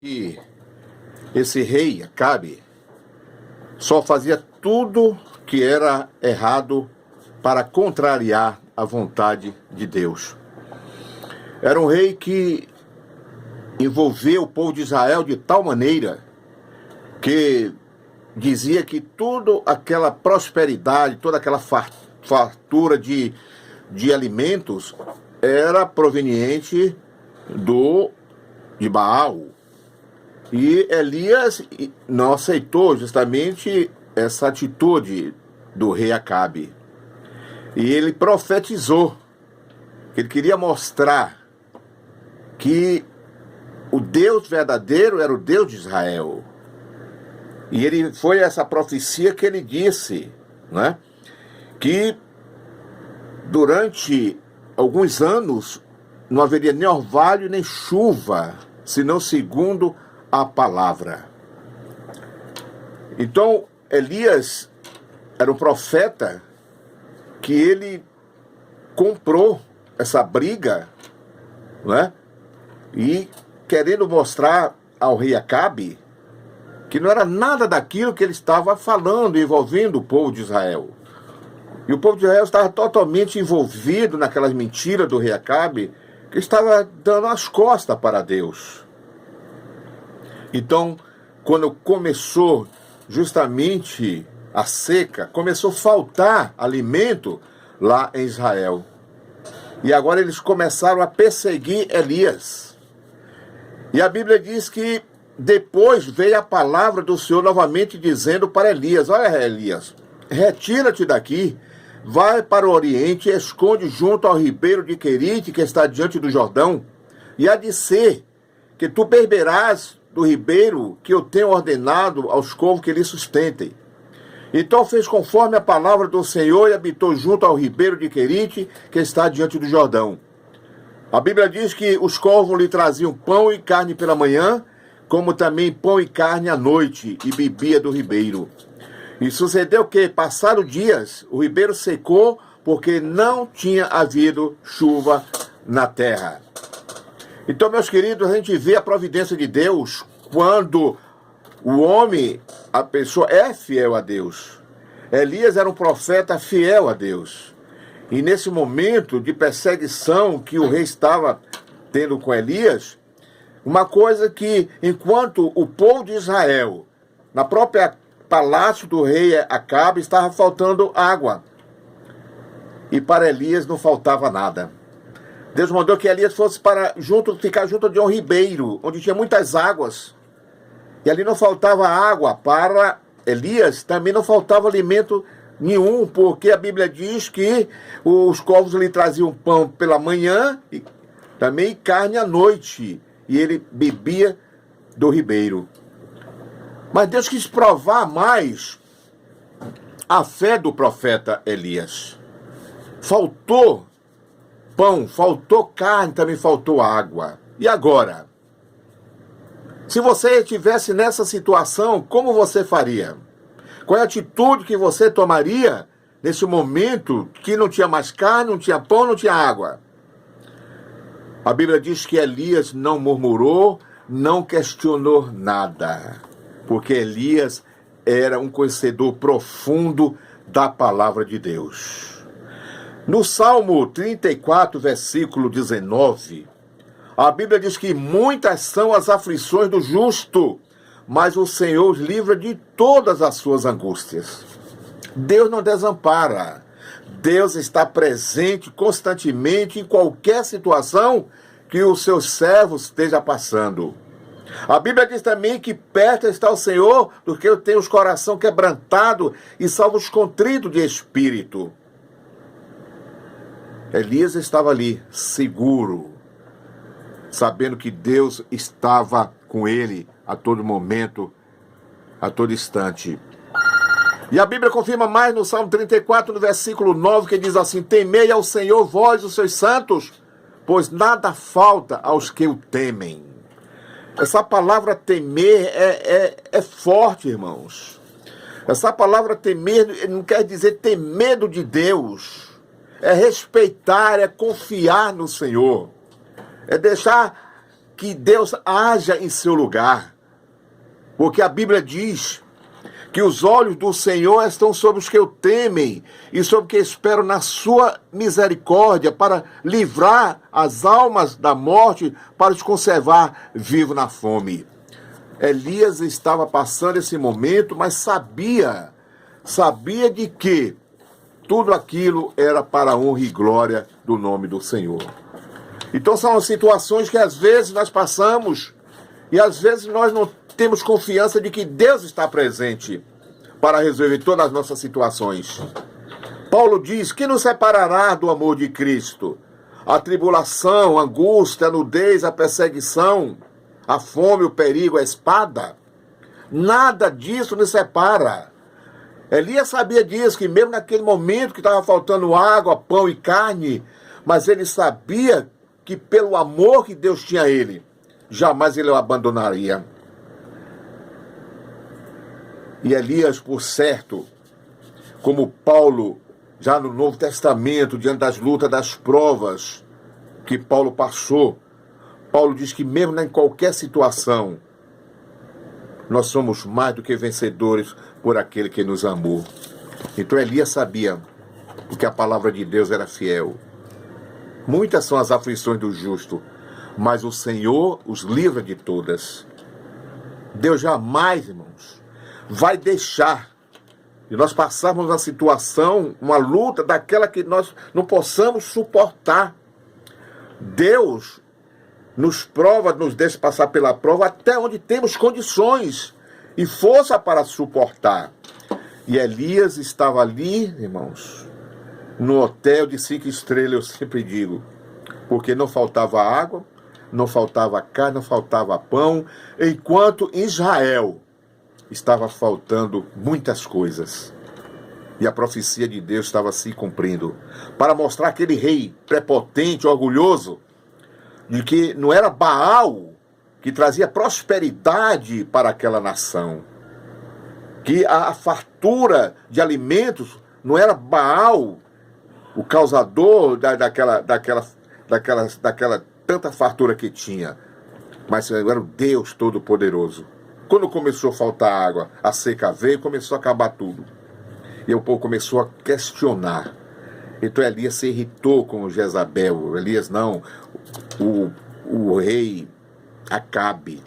que esse rei, Acabe, só fazia tudo que era errado para contrariar a vontade de Deus. Era um rei que envolveu o povo de Israel de tal maneira que dizia que toda aquela prosperidade, toda aquela fartura de alimentos era proveniente de Baal. E Elias não aceitou justamente essa atitude do rei Acabe. E ele profetizou que ele queria mostrar que o Deus verdadeiro era o Deus de Israel. E foi essa profecia que ele disse, né, que durante alguns anos não haveria nem orvalho nem chuva, senão segundo a palavra. Então, Elias era um profeta que ele comprou essa briga, né? E querendo mostrar ao rei Acabe que não era nada daquilo que ele estava falando, envolvendo o povo de Israel. E o povo de Israel estava totalmente envolvido naquelas mentiras do rei Acabe, que estava dando as costas para Deus. Então, quando começou justamente a seca, começou a faltar alimento lá em Israel. E agora eles começaram a perseguir Elias. E a Bíblia diz que depois veio a palavra do Senhor novamente dizendo para Elias: olha, Elias, retira-te daqui, vai para o oriente, esconde junto ao ribeiro de Querite, que está diante do Jordão, e há de ser que tu beberás do ribeiro que eu tenho ordenado aos corvos que lhe sustentem. Então fez conforme a palavra do Senhor e habitou junto ao ribeiro de Querite, que está diante do Jordão. A Bíblia diz que os corvos lhe traziam pão e carne pela manhã, como também pão e carne à noite, e bebia do ribeiro. E sucedeu que, passados dias, o ribeiro secou, porque não tinha havido chuva na terra. Então, meus queridos, a gente vê a providência de Deus quando o homem, a pessoa é fiel a Deus. Elias era um profeta fiel a Deus. E nesse momento de perseguição que o rei estava tendo com Elias, uma coisa que, enquanto o povo de Israel, na própria palácio do rei Acabe, estava faltando água. E para Elias não faltava nada. Deus mandou que Elias fosse ficar junto de um ribeiro, onde tinha muitas águas. E ali não faltava água para Elias, também não faltava alimento nenhum, porque a Bíblia diz que os corvos lhe traziam pão pela manhã e também carne à noite. E ele bebia do ribeiro. Mas Deus quis provar mais a fé do profeta Elias. Faltou pão, faltou carne, também faltou água. E agora? Se você estivesse nessa situação, como você faria? Qual é a atitude que você tomaria nesse momento que não tinha mais carne, não tinha pão, não tinha água? A Bíblia diz que Elias não murmurou, não questionou nada, porque Elias era um conhecedor profundo da palavra de Deus. No Salmo 34, versículo 19, a Bíblia diz que muitas são as aflições do justo, mas o Senhor os livra de todas as suas angústias. Deus não desampara. Deus está presente constantemente em qualquer situação que os seus servos estejam passando. A Bíblia diz também que perto está o Senhor do que tem os coração quebrantado e salva os contritos de espírito. Elias estava ali, seguro, sabendo que Deus estava com ele a todo momento, a todo instante. E a Bíblia confirma mais no Salmo 34, no versículo 9, que diz assim: temei ao Senhor, vós, os seus santos, pois nada falta aos que o temem. Essa palavra temer é forte, irmãos. Essa palavra temer não quer dizer ter medo de Deus. É respeitar, é confiar no Senhor. É deixar que Deus haja em seu lugar. Porque a Bíblia diz que os olhos do Senhor estão sobre os que o temem e sobre os que esperam na sua misericórdia para livrar as almas da morte, para os conservar vivos na fome. Elias estava passando esse momento, mas sabia de que tudo aquilo era para a honra e glória do nome do Senhor. Então são situações que às vezes nós passamos e às vezes nós não temos confiança de que Deus está presente para resolver todas as nossas situações. Paulo diz: que nos separará do amor de Cristo? A tribulação, a angústia, a nudez, a perseguição, a fome, o perigo, a espada? Nada disso nos separa. Elias sabia disso, que mesmo naquele momento que estava faltando água, pão e carne, mas ele sabia que pelo amor que Deus tinha a ele, jamais ele o abandonaria. E Elias, por certo, como Paulo, já no Novo Testamento, diante das lutas, das provas que Paulo passou, Paulo diz que mesmo em qualquer situação, nós somos mais do que vencedores por aquele que nos amou. Então Elias sabia que a palavra de Deus era fiel. Muitas são as aflições do justo, mas o Senhor os livra de todas. Deus jamais, irmãos, vai deixar de nós passarmos uma situação, uma luta daquela que nós não possamos suportar. Deus nos prova, nos deixa passar pela prova até onde temos condições e força para suportar. E Elias estava ali, irmãos, no hotel de 5 estrelas, eu sempre digo, porque não faltava água, não faltava carne, não faltava pão, enquanto Israel estava faltando muitas coisas. E a profecia de Deus estava se cumprindo, para mostrar aquele rei prepotente, orgulhoso, de que não era Baal que trazia prosperidade para aquela nação, que a fartura de alimentos não era Baal o causador daquela tanta fartura que tinha, mas era o Deus Todo-Poderoso. Quando começou a faltar água, a seca veio e começou a acabar tudo. E o povo começou a questionar. Então Elias se irritou com Jezabel. Elias não, o rei Acabe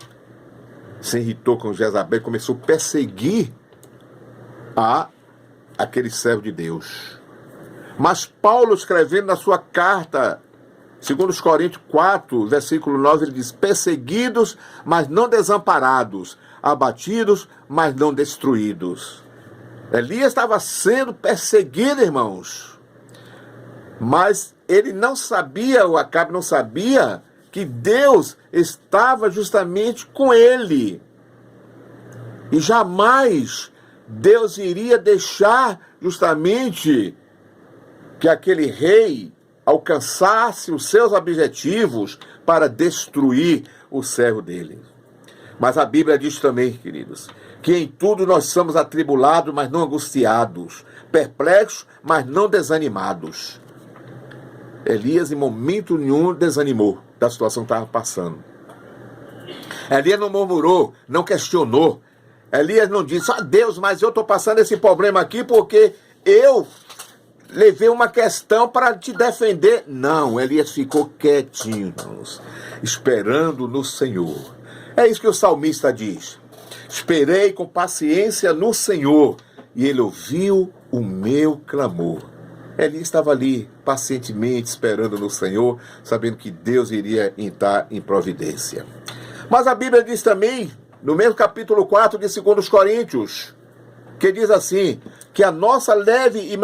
se irritou com Jezabel e começou a perseguir aquele servo de Deus. Mas Paulo, escrevendo na sua carta, segundo os Coríntios 4, versículo 9, ele diz: perseguidos, mas não desamparados, abatidos, mas não destruídos. Elias estava sendo perseguido, irmãos. Mas ele não sabia, o Acabe não sabia, que Deus estava justamente com ele. E jamais Deus iria deixar justamente que aquele rei alcançasse os seus objetivos para destruir o servo dele. Mas a Bíblia diz também, queridos, que em tudo nós somos atribulados, mas não angustiados, perplexos, mas não desanimados. Elias, em momento nenhum, desanimou da situação que estava passando. Elias não murmurou, não questionou. Elias não disse: Deus, mas eu estou passando esse problema aqui porque eu levei uma questão para te defender. Não, Elias ficou quietinho, irmãos, esperando no Senhor. É isso que o salmista diz: esperei com paciência no Senhor, e ele ouviu o meu clamor. Elias estava ali, pacientemente esperando no Senhor, sabendo que Deus iria entrar em providência. Mas a Bíblia diz também, no mesmo capítulo 4 de 2 Coríntios, que diz assim, que a nossa leve e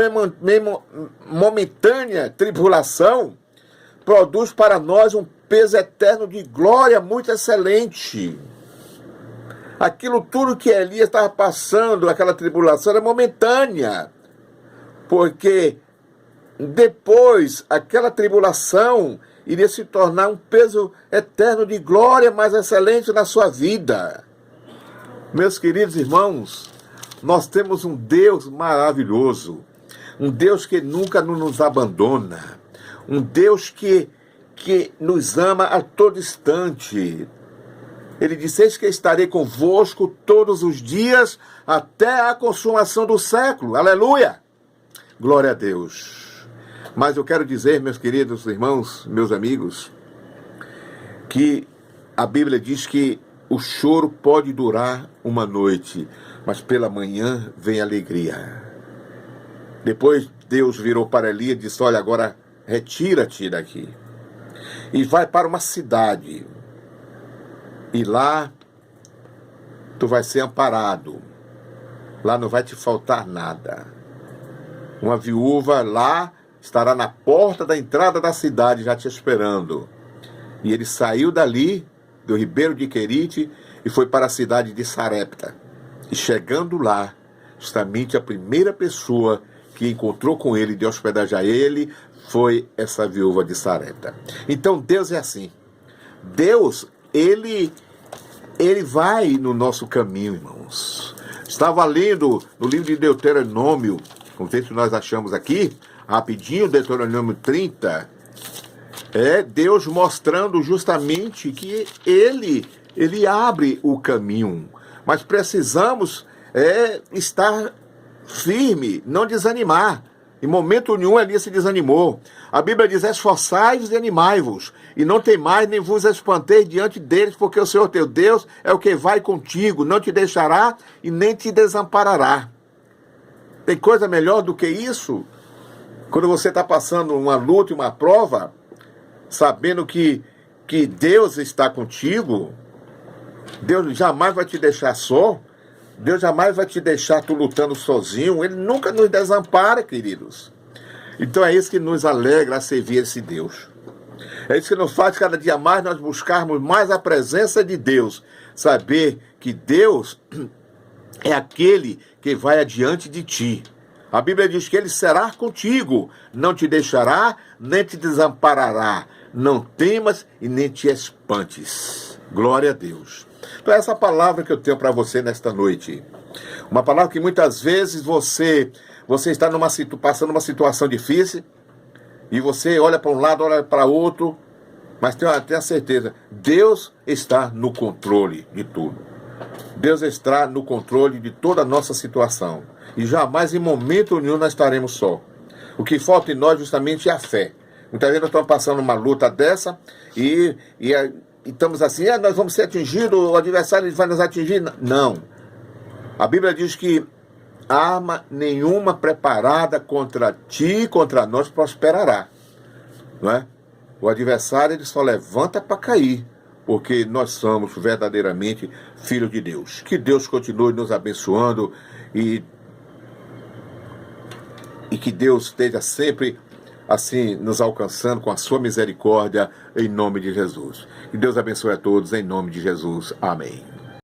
momentânea tribulação produz para nós um peso eterno de glória muito excelente. Aquilo tudo que Elias estava passando, aquela tribulação, era momentânea, porque depois aquela tribulação iria se tornar um peso eterno de glória mais excelente na sua vida. Meus queridos irmãos, nós temos um Deus maravilhoso, um Deus que nunca nos abandona, um Deus que que nos ama a todo instante. Ele disse: eis que estarei convosco todos os dias até a consumação do século. Aleluia! Glória a Deus. Mas eu quero dizer, meus queridos irmãos, meus amigos, que a Bíblia diz que o choro pode durar uma noite, mas pela manhã vem alegria. Depois Deus virou para Elias e disse: olha, agora retira-te daqui e vai para uma cidade, e lá tu vai ser amparado, lá não vai te faltar nada. Uma viúva lá estará na porta da entrada da cidade já te esperando. E ele saiu dali, do ribeiro de Querite, e foi para a cidade de Sarepta. E chegando lá, justamente a primeira pessoa que encontrou com ele, de hospedagem a ele, foi essa viúva de Sarepta. Então Deus é assim. Deus, ele vai no nosso caminho, irmãos. Estava lendo no livro de Deuteronômio, vamos ver se nós achamos aqui, rapidinho, Deuteronômio 30, Deus mostrando justamente que ele abre o caminho, mas precisamos estar firme, não desanimar. Em momento nenhum Elias se desanimou. A Bíblia diz: esforçai-vos e animai-vos, e não temais nem vos espanteis diante deles, porque o Senhor teu Deus é o que vai contigo, não te deixará e nem te desamparará. Tem coisa melhor do que isso? Quando você está passando uma luta e uma prova, sabendo que Deus está contigo, Deus jamais vai te deixar só, Deus jamais vai te deixar tu lutando sozinho, Ele nunca nos desampara, queridos. Então é isso que nos alegra a servir esse Deus. É isso que nos faz cada dia mais nós buscarmos mais a presença de Deus. Saber que Deus é aquele que vai adiante de ti. A Bíblia diz que Ele será contigo, não te deixará, nem te desamparará. Não temas e nem te espantes. Glória a Deus. Então essa palavra que eu tenho para você nesta noite. Uma palavra que muitas vezes você está passando uma situação difícil, e você olha para um lado, olha para outro, mas tenha certeza, Deus está no controle de tudo. Deus está no controle de toda a nossa situação. E jamais, em momento nenhum, nós estaremos só. O que falta em nós justamente é a fé. Muitas vezes nós estamos passando uma luta dessa e estamos assim: nós vamos ser atingidos, o adversário vai nos atingir. Não. A Bíblia diz que arma nenhuma preparada contra ti, contra nós, prosperará. Não é? O adversário, ele só levanta para cair, porque nós somos verdadeiramente filhos de Deus. Que Deus continue nos abençoando e que Deus esteja sempre assim nos alcançando com a sua misericórdia, em nome de Jesus. Que Deus abençoe a todos, em nome de Jesus. Amém.